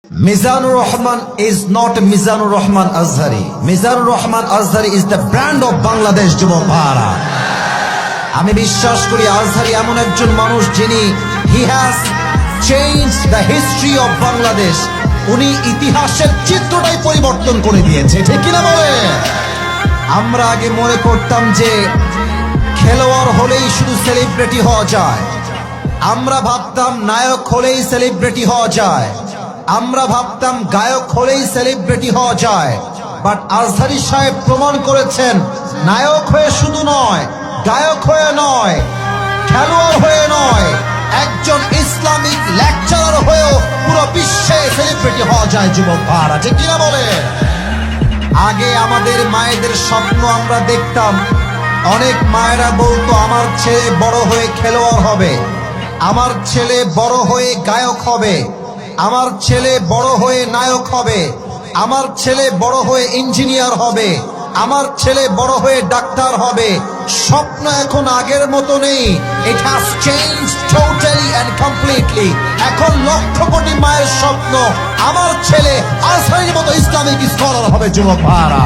Mizanur Rahman is not Mizanur Rahman Azhari. Mizanur Rahman Azhari is the brand of Bangladesh যুবক ভাইরা। আমি বিশ্বাস করি আজহারি এমন একজন মানুষ যিনি he has changed the history of Bangladesh. উনি ইতিহাসের চিত্রটাই পরিবর্তন করে দিয়েছে, ঠিক কি না বলে? আমরা আগে মনে করতাম যে খেলোয়াড় হলেই শুধু সেলিব্রিটি হওয়া যায়, আমরা ভাবতাম নায়ক হলেই সেলিব্রিটি হওয়া যায়, আমরা ভাবতাম গায়ক হলেই সেলিব্রিটি হওয়া যায়। বাট আজহারি সাহেব প্রমাণ করেছেন নায়ক হয়ে শুধু নয়, গায়ক হয়ে নয়, খেলোয়াড় হয়ে নয়, একজন ইসলামিক লেকচারার হয়েও পুরো বিশ্বে সেলিব্রিটি হওয়া যায় যুবক ভাইরা, ঠিক কিনা বলে? আগে আমাদের মায়েদের স্বপ্ন আমরা দেখতাম, অনেক মায়েরা বলতো আমার ছেলে বড় হয়ে খেলোয়াড় হবে, আমার ছেলে বড় হয়ে গায়ক হবে, আমার ছেলে বড় হয়ে নায়ক হবে, আমার ছেলে বড় হয়ে ইঞ্জিনিয়ার হবে, আমার ছেলে বড় হয়ে ডাক্তার হবে। স্বপ্ন এখন আগের মতো নেই। It has changed totally and completely. এখন লক্ষ কোটি মায়ের স্বপ্ন আমার ছেলে আজহারির মতো ইসলামিক স্কলার হবে যুবক ভাইরা।